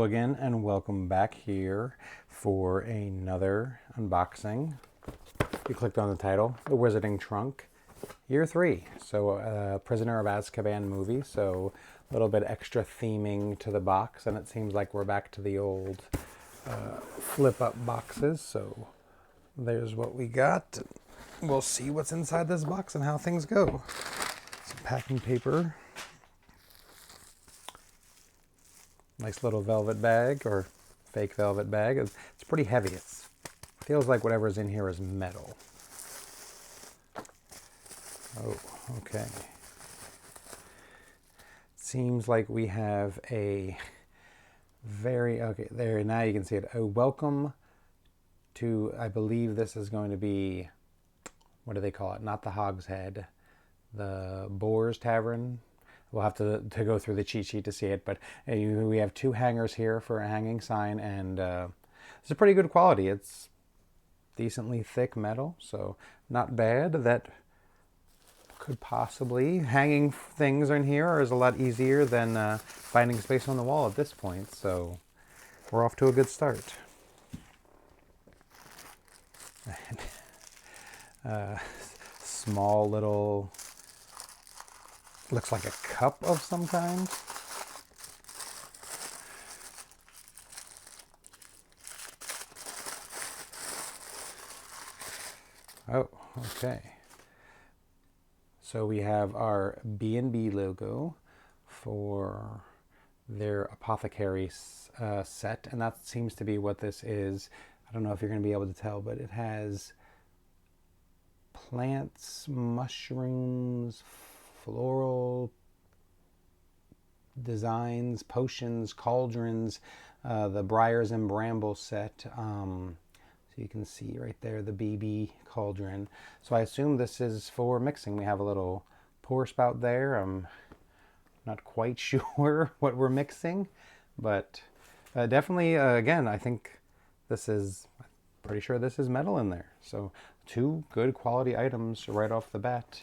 again, and welcome back here for another unboxing. You clicked on the title, The Wizarding Trunk, Year 3. So, Prisoner of Azkaban movie, so a little bit extra theming to the box, and it seems like we're back to the old flip-up boxes, so there's what we got. We'll see what's inside this box and how things go. Some packing paper. Nice little velvet bag, or fake velvet bag. It's pretty heavy. It feels like whatever's in here is metal. Oh, okay. Seems like we have a okay, there, now you can see it. A welcome to, I believe this is going to be, what do they call it? Not the Hogshead, the Boar's Tavern. We'll have to go through the cheat sheet to see it, but we have two hangers here for a hanging sign, and it's a pretty good quality. It's decently thick metal, so not bad. That could possibly, hanging things in here is a lot easier than finding space on the wall at this point, so we're off to a good start. Small little, looks like a cup of some kind. Oh, okay. So we have our B&B logo for their apothecary set, and that seems to be what this is. I don't know if you're going to be able to tell, but it has plants, mushrooms, floral designs, potions, cauldrons, the briars and brambles set. So you can see right there the BB cauldron. So I assume this is for mixing. We have a little pour spout there. I'm not quite sure what we're mixing, but definitely, again, I think this is, pretty sure this is metal in there. So two good quality items right off the bat.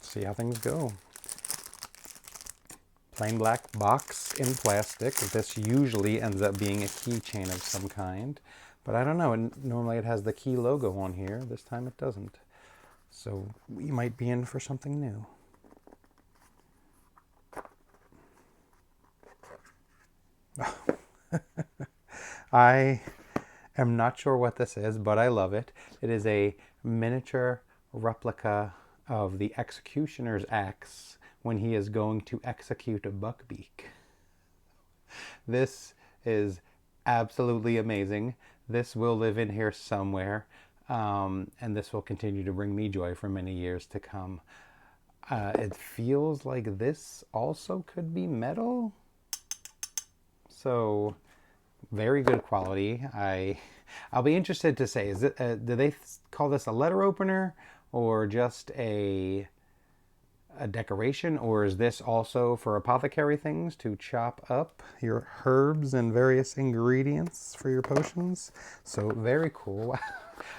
See how things go. Plain black box in plastic. This usually ends up being a keychain of some kind, but I don't know. Normally it has the key logo on here. This time it doesn't. So we might be in for something new. I am not sure what this is, but I love it. It is a miniature replica of the executioner's axe when he is going to execute a Buckbeak. This is absolutely amazing. This will live in here somewhere, and this will continue to bring me joy for many years to come. It feels like this also could be metal, so very good quality. I'll be interested to say, is it do they call this a letter opener or just a decoration, or is this also for apothecary things to chop up your herbs and various ingredients for your potions? So very cool.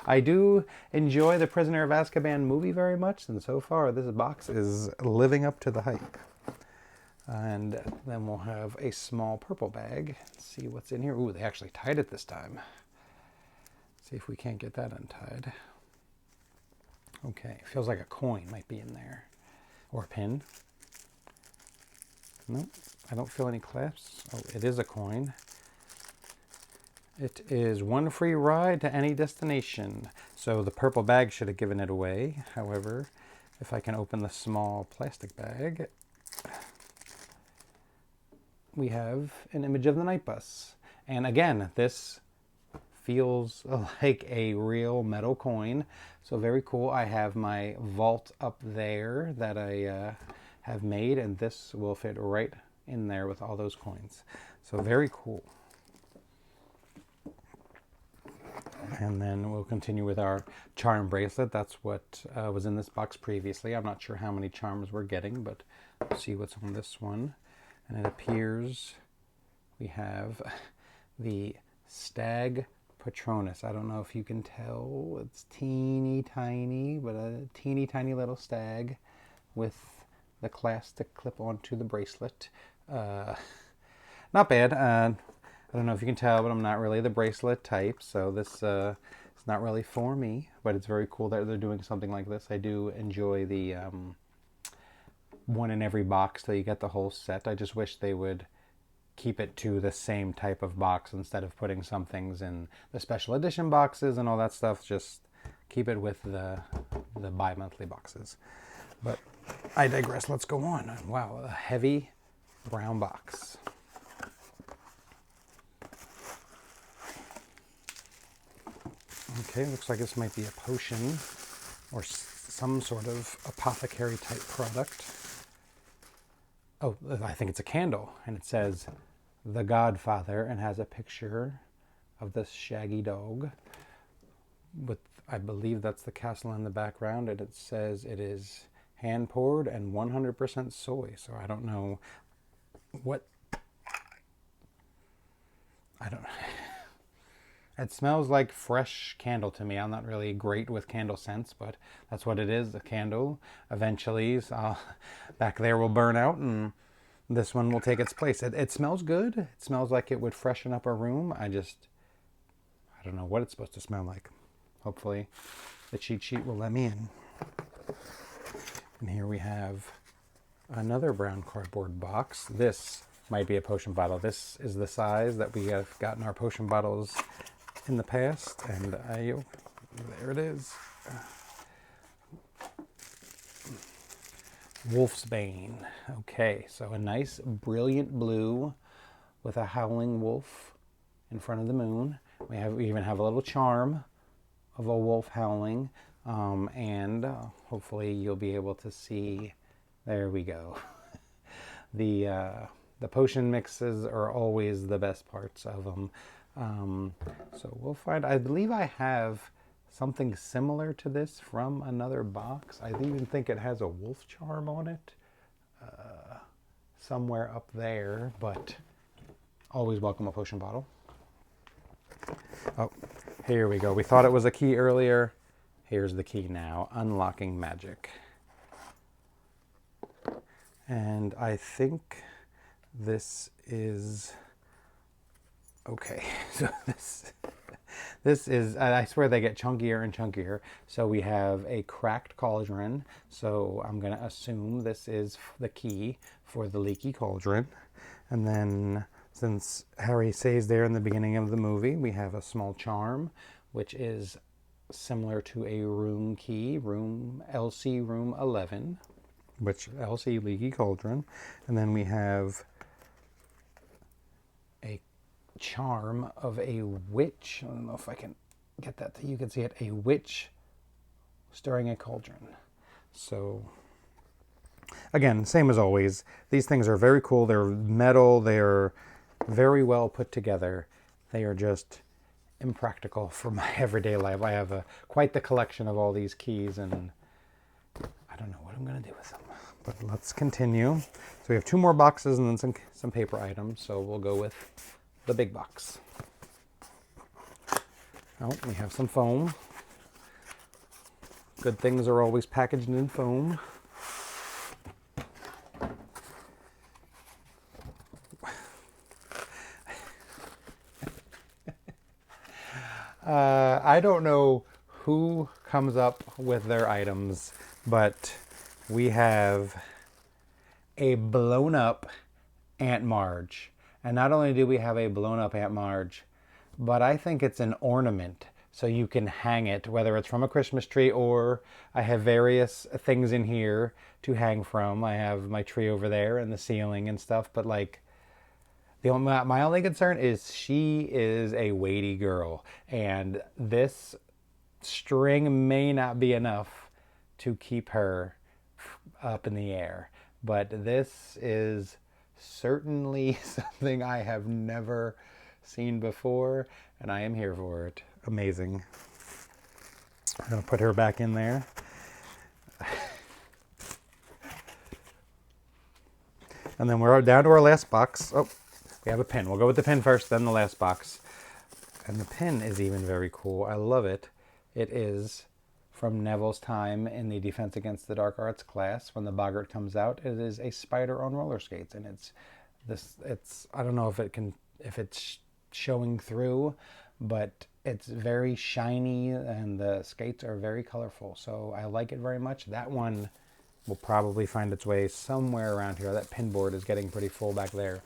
I do enjoy the Prisoner of Azkaban movie very much, and so far this box is living up to the hype. And then we'll have a small purple bag. Let's see what's in here. Ooh, they actually tied it this time. See if we can't get that untied. Okay, feels like a coin might be in there. Or a pin. Nope, I don't feel any clasps. Oh, it is a coin. It is one free ride to any destination. So the purple bag should have given it away. However, if I can open the small plastic bag, we have an image of the night bus. And again, this feels like a real metal coin. So very cool. I have my vault up there that I have made, and this will fit right in there with all those coins. So very cool. And then we'll continue with our charm bracelet. That's what was in this box previously. I'm not sure how many charms we're getting, but we'll see what's on this one. And it appears we have the Stag Patronus. I don't know if you can tell. It's teeny tiny, but a teeny tiny little stag with the clasp to clip onto the bracelet. Not not bad. I don't know if you can tell, but I'm not really the bracelet type, so this is not really for me. But it's very cool that they're doing something like this. I do enjoy the one in every box till you get the whole set. I just wish they would keep it to the same type of box instead of putting some things in the special edition boxes and all that stuff. Just keep it with the bi-monthly boxes. But I digress. Let's go on. Wow, a heavy brown box. Okay, looks like this might be a potion or some sort of apothecary type product. Oh, I think it's a candle, and it says The Godfather and has a picture of this shaggy dog with, I believe that's the castle in the background, and it says it is hand poured and 100% soy. So I don't know what, I don't it smells like fresh candle to me. I'm not really great with candle scents, but that's what it is, a candle. Eventually, back there will burn out and this one will take its place. It smells good. It smells like it would freshen up a room. I don't know what it's supposed to smell like. Hopefully the cheat sheet will let me in. And here we have another brown cardboard box. This might be a potion bottle. This is the size that we have gotten our potion bottles in the past, and there it is. Wolf's Bane. Okay, so a nice brilliant blue with a howling wolf in front of the moon. We even have a little charm of a wolf howling, and hopefully you'll be able to see. There we go. The potion mixes are always the best parts of them. So we'll find. I believe I have something similar to this from another box. I even think it has a wolf charm on it somewhere up there, but always welcome a potion bottle. Oh, here we go. We thought it was a key earlier. Here's the key now. Unlocking magic. And I think this is okay. So this is, I swear they get chunkier and chunkier. So we have a cracked cauldron. So I'm going to assume this is the key for the leaky cauldron. And then since Harry says there in the beginning of the movie, we have a small charm, which is similar to a room key, LC room 11, which LC leaky cauldron. And then we have a charm of a witch. I don't know if I can get that. You can see it. A witch stirring a cauldron. So again, same as always. These things are very cool. They're metal. They're very well put together. They are just impractical for my everyday life. I have quite the collection of all these keys, and I don't know what I'm going to do with them. But let's continue. So we have 2 more boxes and then some paper items. So we'll go with the big box. Oh, we have some foam. Good things are always packaged in foam. I don't know who comes up with their items, but we have a blown up Aunt Marge. And not only do we have a blown up Aunt Marge, but I think it's an ornament. So you can hang it, whether it's from a Christmas tree or I have various things in here to hang from. I have my tree over there and the ceiling and stuff, but like, my only concern is she is a weighty girl, and this string may not be enough to keep her up in the air. But this is certainly something I have never seen before, and I am here for it. Amazing. I'm going to put her back in there. And then we're down to our last box. Oh, we have a pin. We'll go with the pin first, then the last box. And the pin is even very cool. I love it. It is from Neville's time in the Defense Against the Dark Arts class. When the boggart comes out, it is a spider on roller skates. And it's I don't know if it's showing through, but it's very shiny and the skates are very colorful. So I like it very much. That one will probably find its way somewhere around here. That pin board is getting pretty full back there.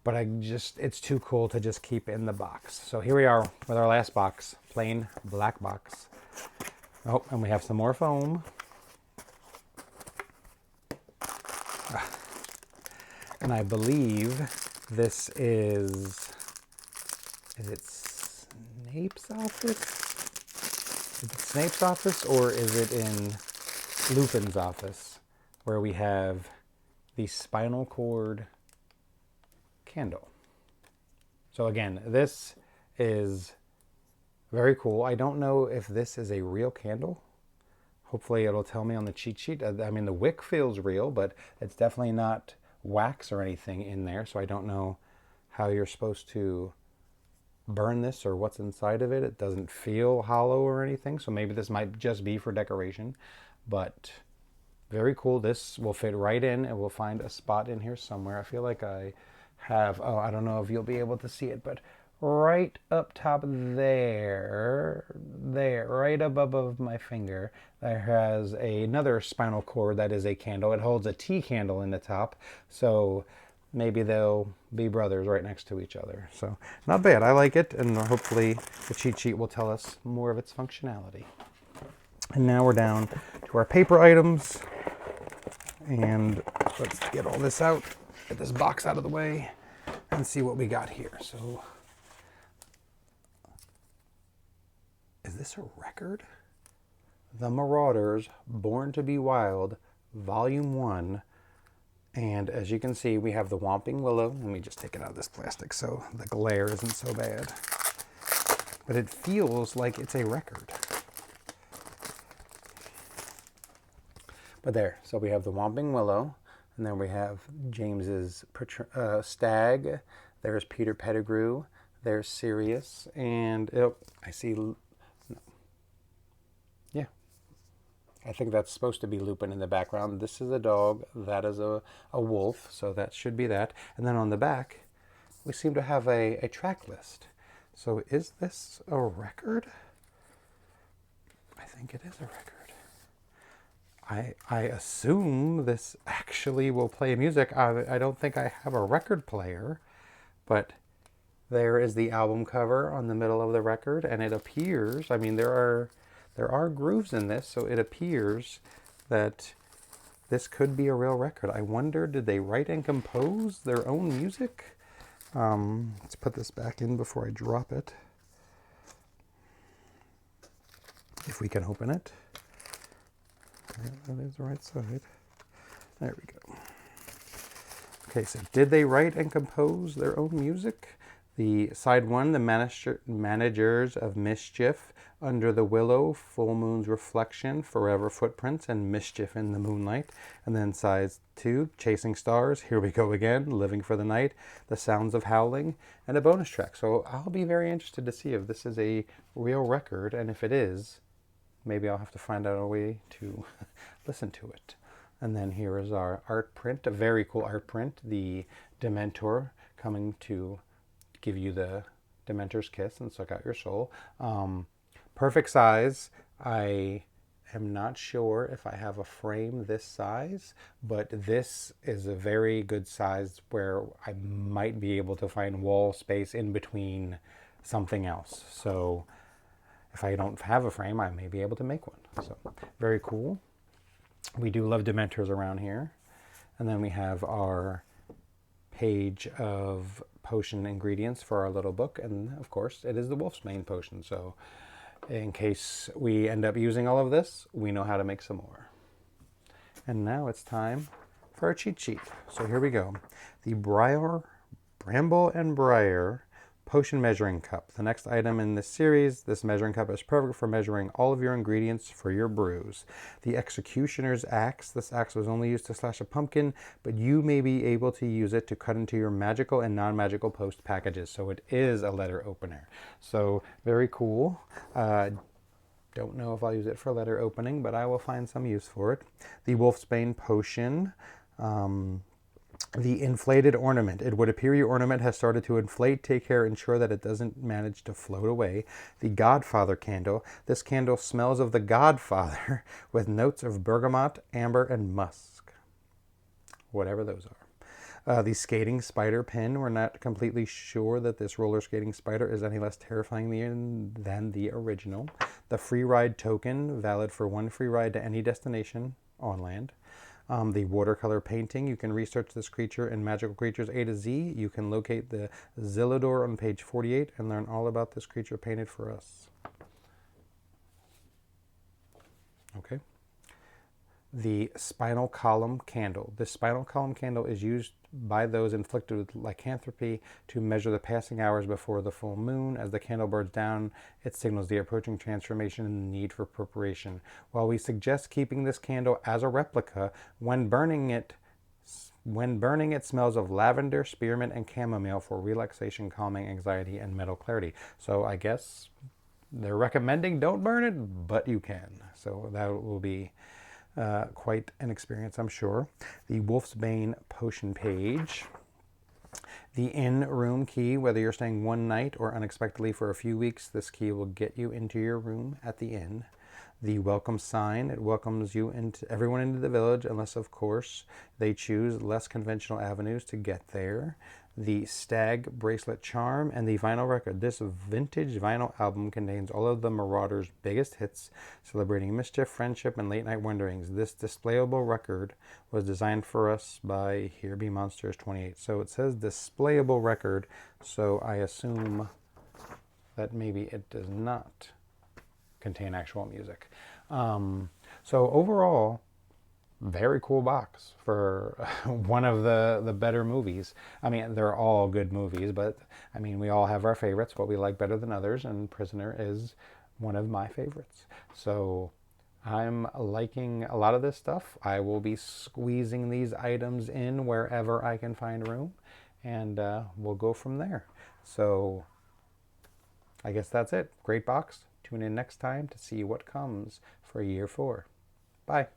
But it's too cool to just keep in the box. So here we are with our last box, plain black box. Oh, and we have some more foam. And I believe this is it Snape's office? Is it Snape's office or is it in Lupin's office where we have the spinal cord candle? So again, this is very cool. I don't know if this is a real candle. Hopefully it'll tell me on the cheat sheet. I mean, the wick feels real, but it's definitely not wax or anything in there. So I don't know how you're supposed to burn this or what's inside of it. It doesn't feel hollow or anything. So maybe this might just be for decoration, but very cool. This will fit right in and we'll find a spot in here somewhere. I feel like I have, oh, I don't know if you'll be able to see it, but right up top there, right above my finger, there has another spinal cord that is a candle. It holds a tea candle in the top, so maybe they'll be brothers right next to each other. So not bad. I like it, and hopefully the cheat sheet will tell us more of its functionality. And now we're down to our paper items, and let's get all this out, get this box out of the way, and see what we got here. So is this a record? The Marauders, Born to be Wild, Volume 1. And as you can see, we have the Whomping Willow. Let me just take it out of this plastic so the glare isn't so bad. But it feels like it's a record. But there, so we have the Whomping Willow, and then we have James's Stag. There's Peter Pettigrew. There's Sirius, and I see. No. Yeah, I think that's supposed to be Lupin in the background. This is a dog. That is a wolf. So that should be that. And then on the back, we seem to have a track list. So is this a record? I think it is a record. I assume this actually will play music. I don't think I have a record player, but there is the album cover on the middle of the record, and it appears, I mean, there are grooves in this, so it appears that this could be a real record. I wonder, did they write and compose their own music? Let's put this back in before I drop it. If we can open it. That is the right side. There we go. Okay, so did they write and compose their own music? The side one, the managers of mischief, Under the Willow, Full Moon's Reflection, Forever Footprints, and Mischief in the Moonlight. And then side two, Chasing Stars, Here We Go Again, Living for the Night, The Sounds of Howling, and a bonus track. So I'll be very interested to see if this is a real record, and if it is, maybe I'll have to find out a way to listen to it. And then here is our art print, a very cool art print, the Dementor coming to give you the Dementor's kiss and suck out your soul. Perfect size. I am not sure if I have a frame this size, but this is a very good size where I might be able to find wall space in between something else. So if I don't have a frame, I may be able to make one. So very cool. We do love Dementors around here. And then we have our page of potion ingredients for our little book. And of course, it is the Wolfsbane potion. So in case we end up using all of this, we know how to make some more. And now it's time for our cheat sheet. So here we go. The Bramble and Briar Potion Measuring Cup. The next item in this series, this measuring cup is perfect for measuring all of your ingredients for your brews. The Executioner's Axe. This axe was only used to slash a pumpkin, but you may be able to use it to cut into your magical and non-magical post packages. So it is a letter opener. So very cool. Don't know if I'll use it for letter opening, but I will find some use for it. The Wolfsbane Potion. The inflated ornament. It would appear your ornament has started to inflate. Take care, ensure that it doesn't manage to float away. The Godfather candle. This candle smells of the Godfather with notes of bergamot, amber, and musk. Whatever those are. The skating spider pin. We're not completely sure that this roller skating spider is any less terrifying than the original. The free ride token, valid for one free ride to any destination on land. The watercolor painting. You can research this creature in Magical Creatures A to Z. You can locate the Zillidor on page 48 and learn all about this creature painted for us. Okay. The spinal column candle. The spinal column candle is used by those inflicted with lycanthropy to measure the passing hours before the full moon. As the candle burns down, it signals the approaching transformation and the need for preparation. While we suggest keeping this candle as a replica, when burning it smells of lavender, spearmint, and chamomile for relaxation, calming, anxiety, and mental clarity. So I guess they're recommending don't burn it, but you can. So that will be quite an experience, I'm sure. The Wolf's Bane potion page. The in-room key. Whether you're staying one night or unexpectedly for a few weeks, this key will get you into your room at the inn. The welcome sign. It welcomes you into everyone into the village, unless, of course, they choose less conventional avenues to get there. The stag bracelet charm and the vinyl record. This vintage vinyl album contains all of the Marauders' biggest hits, celebrating mischief, friendship, and late night wanderings. This displayable record was designed for us by Here Be Monsters 28. So it says displayable record, so I assume that maybe it does not contain actual music. So overall, very cool box for one of the better movies. I mean, they're all good movies, but I mean, we all have our favorites, what we like better than others, and Prisoner is one of my favorites. So I'm liking a lot of this stuff. I will be squeezing these items in wherever I can find room, and we'll go from there. So I guess that's it. Great box. Tune in next time to see what comes for year 4. Bye.